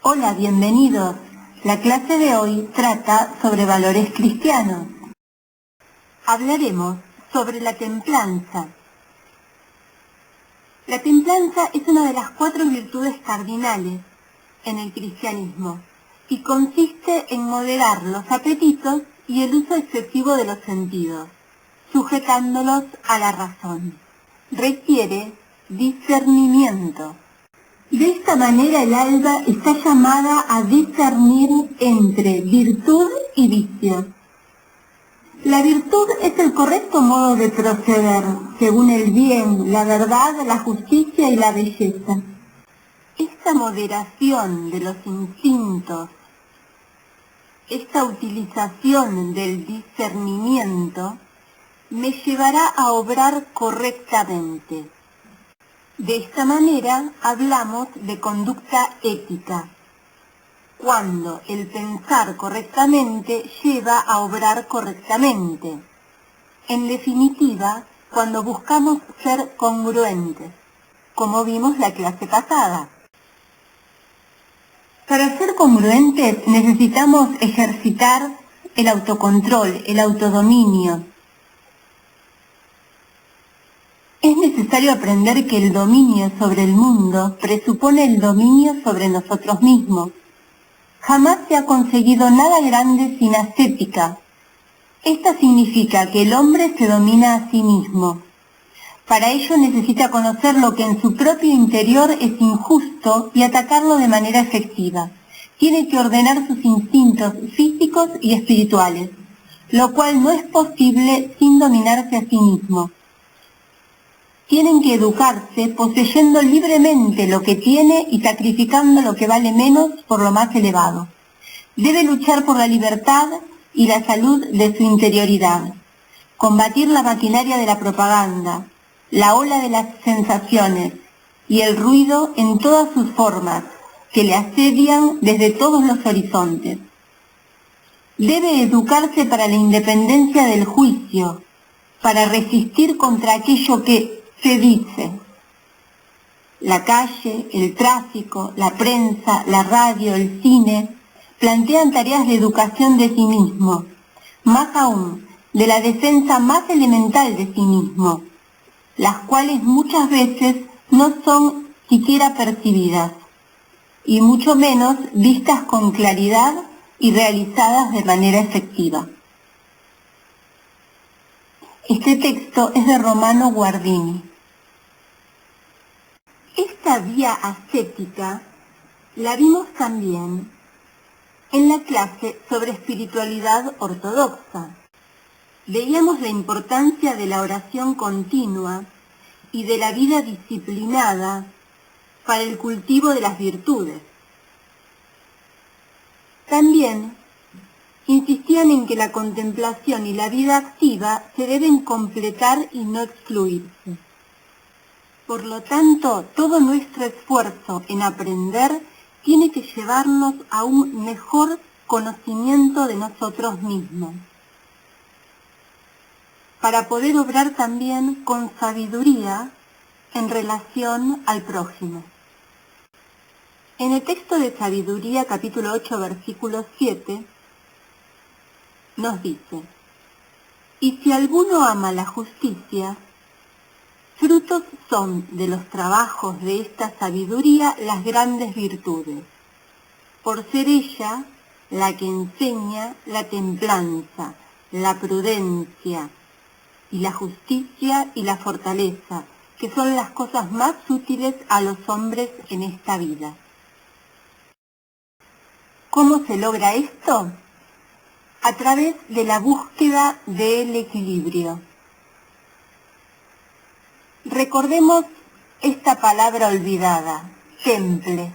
Hola, bienvenidos. La clase de hoy trata sobre valores cristianos. Hablaremos sobre la templanza. La templanza es una de las 4 virtudes cardinales en el cristianismo y consiste en moderar los apetitos y el uso excesivo de los sentidos, sujetándolos a la razón. Requiere discernimiento. De esta manera el alma está llamada a discernir entre virtud y vicio. La virtud es el correcto modo de proceder, según el bien, la verdad, la justicia y la belleza. Esta moderación de los instintos, esta utilización del discernimiento, me llevará a obrar correctamente. De esta manera hablamos de conducta ética, cuando el pensar correctamente lleva a obrar correctamente. En definitiva, cuando buscamos ser congruentes, como vimos la clase pasada. Para ser congruentes necesitamos ejercitar el autocontrol, el autodominio. Es necesario aprender que el dominio sobre el mundo presupone el dominio sobre nosotros mismos. Jamás se ha conseguido nada grande sin ascética. Esta significa que el hombre se domina a sí mismo. Para ello necesita conocer lo que en su propio interior es injusto y atacarlo de manera efectiva. Tiene que ordenar sus instintos físicos y espirituales, lo cual no es posible sin dominarse a sí mismo. Tienen que educarse poseyendo libremente lo que tiene y sacrificando lo que vale menos por lo más elevado. Debe luchar por la libertad y la salud de su interioridad, combatir la maquinaria de la propaganda, la ola de las sensaciones y el ruido en todas sus formas que le asedian desde todos los horizontes. Debe educarse para la independencia del juicio, para resistir contra aquello que se dice. La calle, el tráfico, la prensa, la radio, el cine, plantean tareas de educación de sí mismo, más aún, de la defensa más elemental de sí mismo, las cuales muchas veces no son siquiera percibidas, y mucho menos vistas con claridad y realizadas de manera efectiva. Este texto es de Romano Guardini. Esta vía ascética la vimos también en la clase sobre espiritualidad ortodoxa. Veíamos la importancia de la oración continua y de la vida disciplinada para el cultivo de las virtudes. También insistían en que la contemplación y la vida activa se deben completar y no excluirse. Por lo tanto, todo nuestro esfuerzo en aprender tiene que llevarnos a un mejor conocimiento de nosotros mismos, para poder obrar también con sabiduría en relación al prójimo. En el texto de Sabiduría, capítulo 8, versículo 7, nos dice: «Y si alguno ama la justicia, frutos son de los trabajos de esta sabiduría las grandes virtudes, por ser ella la que enseña la templanza, la prudencia y la justicia y la fortaleza, que son las cosas más útiles a los hombres en esta vida». ¿Cómo se logra esto? A través de la búsqueda del equilibrio. Recordemos esta palabra olvidada, temple.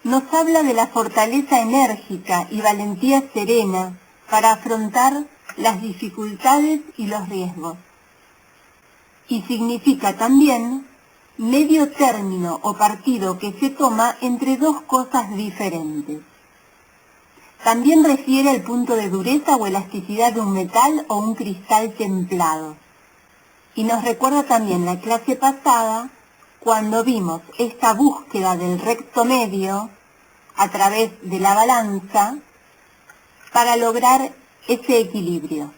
Nos habla de la fortaleza enérgica y valentía serena para afrontar las dificultades y los riesgos. Y significa también medio término o partido que se toma entre dos cosas diferentes. También refiere al punto de dureza o elasticidad de un metal o un cristal templado. Y nos recuerda también la clase pasada cuando vimos esta búsqueda del recto medio a través de la balanza para lograr ese equilibrio.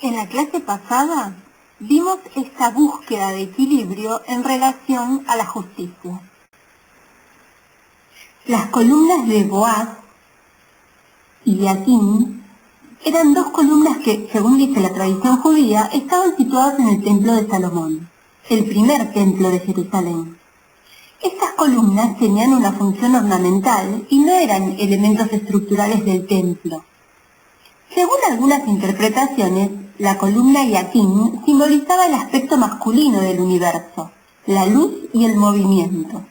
En la clase pasada vimos esta búsqueda de equilibrio en relación a la justicia. Las columnas de Boaz y Yaquín eran dos columnas que, según dice la tradición judía, estaban situadas en el templo de Salomón, el primer templo de Jerusalén. Estas columnas tenían una función ornamental y no eran elementos estructurales del templo. Según algunas interpretaciones, la columna Yaquín simbolizaba el aspecto masculino del universo, la luz y el movimiento.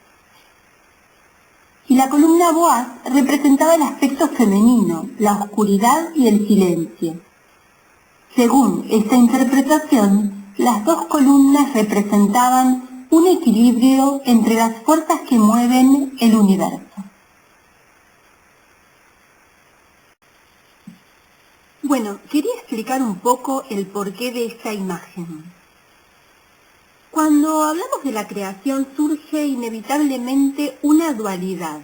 Y la columna Boaz representaba el aspecto femenino, la oscuridad y el silencio. Según esta interpretación, las dos columnas representaban un equilibrio entre las fuerzas que mueven el universo. Bueno, quería explicar un poco el porqué de esta imagen. Cuando hablamos de la creación surge inevitablemente una dualidad.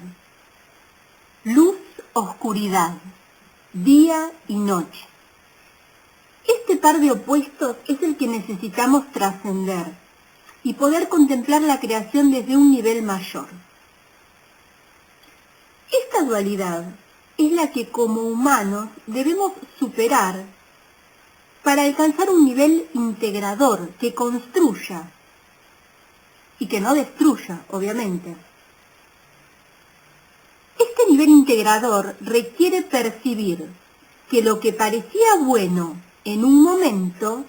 Luz, oscuridad, día y noche. Este par de opuestos es el que necesitamos trascender y poder contemplar la creación desde un nivel mayor. Esta dualidad es la que como humanos debemos superar para alcanzar un nivel integrador que construya y que no destruya, obviamente. Este nivel integrador requiere percibir que lo que parecía bueno en un momento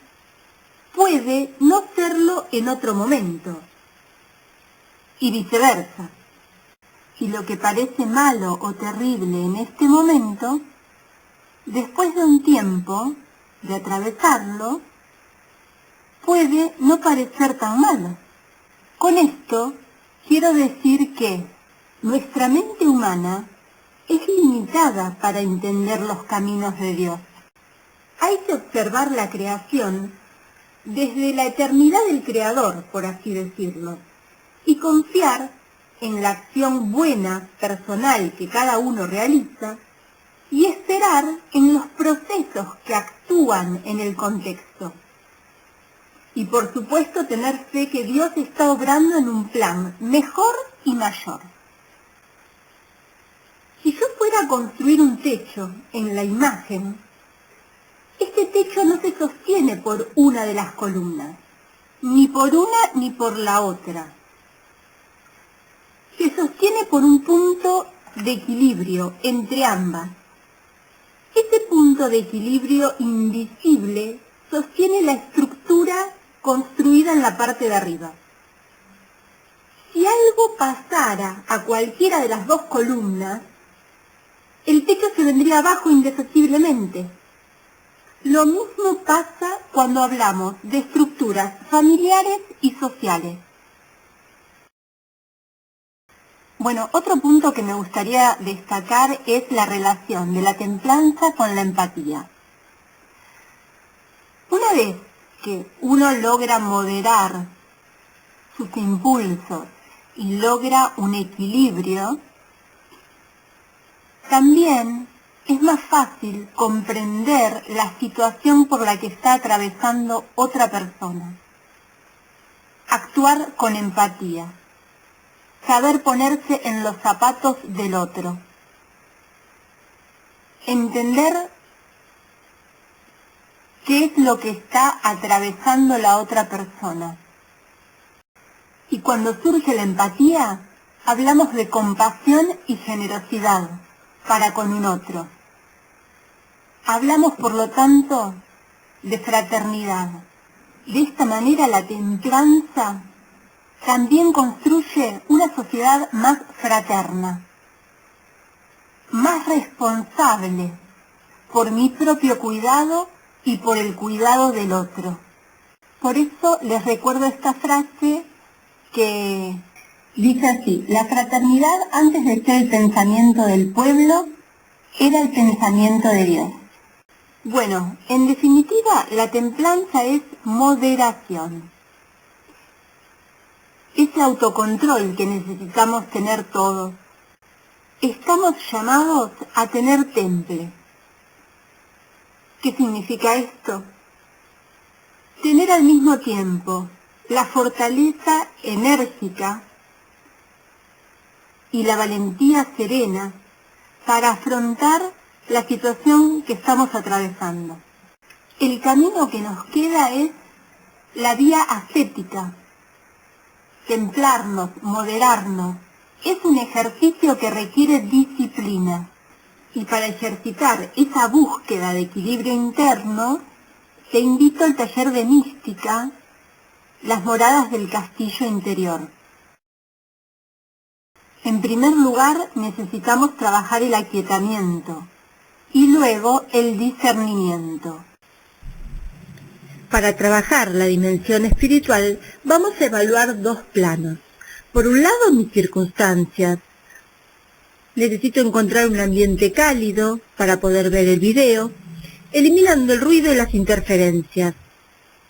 puede no serlo en otro momento, y viceversa. Y lo que parece malo o terrible en este momento, después de un tiempo de atravesarlo, puede no parecer tan malo. Con esto quiero decir que nuestra mente humana es limitada para entender los caminos de Dios. Hay que observar la creación desde la eternidad del Creador, por así decirlo, y confiar en la acción buena, personal que cada uno realiza, y esperar en los procesos que actúan en el contexto. Y por supuesto tener fe que Dios está obrando en un plan mejor y mayor. Si yo fuera a construir un techo en la imagen, este techo no se sostiene por una de las columnas, ni por una ni por la otra. Se sostiene por un punto de equilibrio entre ambas. Ese punto de equilibrio invisible sostiene la estructura construida en la parte de arriba. Si algo pasara a cualquiera de las dos columnas, el techo se vendría abajo indefectiblemente. Lo mismo pasa cuando hablamos de estructuras familiares y sociales. Bueno, otro punto que me gustaría destacar es la relación de la templanza con la empatía. Una vez que uno logra moderar sus impulsos y logra un equilibrio, también es más fácil comprender la situación por la que está atravesando otra persona. Actuar con empatía. Saber ponerse en los zapatos del otro. Entender qué es lo que está atravesando la otra persona. Y cuando surge la empatía, hablamos de compasión y generosidad para con un otro. Hablamos, por lo tanto, de fraternidad. De esta manera, la templanza también construye una sociedad más fraterna, más responsable por mi propio cuidado y por el cuidado del otro. Por eso les recuerdo esta frase que dice así: la fraternidad, antes de ser el pensamiento del pueblo, era el pensamiento de Dios. Bueno, en definitiva, la templanza es moderación. ese autocontrol que necesitamos tener todos. Estamos llamados a tener temple. ¿Qué significa esto? Tener al mismo tiempo la fortaleza enérgica y la valentía serena para afrontar la situación que estamos atravesando. El camino que nos queda es la vía ascética. Templarnos, moderarnos, es un ejercicio que requiere disciplina. Y para ejercitar esa búsqueda de equilibrio interno, te invito al taller de mística, Las moradas del castillo interior. En primer lugar, necesitamos trabajar el aquietamiento y luego el discernimiento. Para trabajar la dimensión espiritual, vamos a evaluar dos planos. Por un lado, mis circunstancias. Necesito encontrar un ambiente cálido para poder ver el video, eliminando el ruido y las interferencias.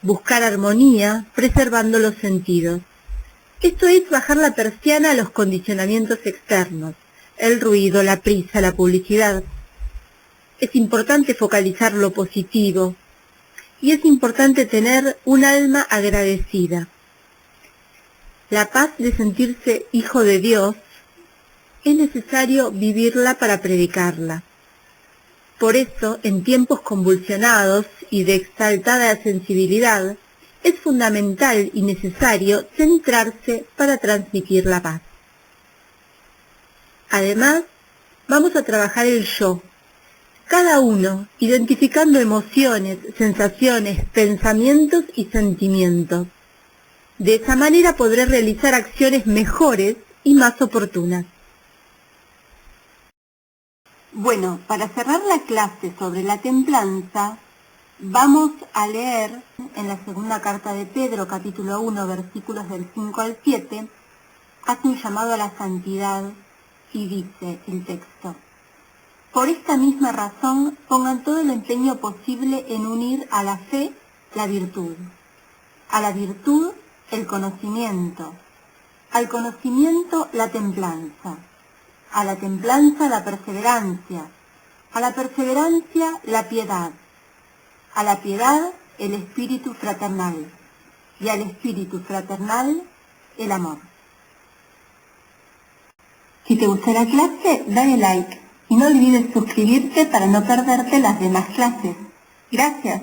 Buscar armonía, preservando los sentidos. Esto es bajar la persiana a los condicionamientos externos, el ruido, la prisa, la publicidad. Es importante focalizar lo positivo y es importante tener un alma agradecida. La paz de sentirse hijo de Dios es necesario vivirla para predicarla. Por eso, en tiempos convulsionados y de exaltada sensibilidad, es fundamental y necesario centrarse para transmitir la paz. Además, vamos a trabajar el yo, cada uno identificando emociones, sensaciones, pensamientos y sentimientos. De esa manera podré realizar acciones mejores y más oportunas. Bueno, para cerrar la clase sobre la templanza, vamos a leer en la segunda carta de Pedro, capítulo 1, versículos del 5 al 7, hace un llamado a la santidad y dice el texto: por esta misma razón, pongan todo el empeño posible en unir a la fe la virtud, a la virtud el conocimiento, al conocimiento la templanza, a la templanza la perseverancia, a la perseverancia la piedad, a la piedad el espíritu fraternal y al espíritu fraternal el amor. Si te gustó la clase, dale like y no olvides suscribirte para no perderte las demás clases. Gracias.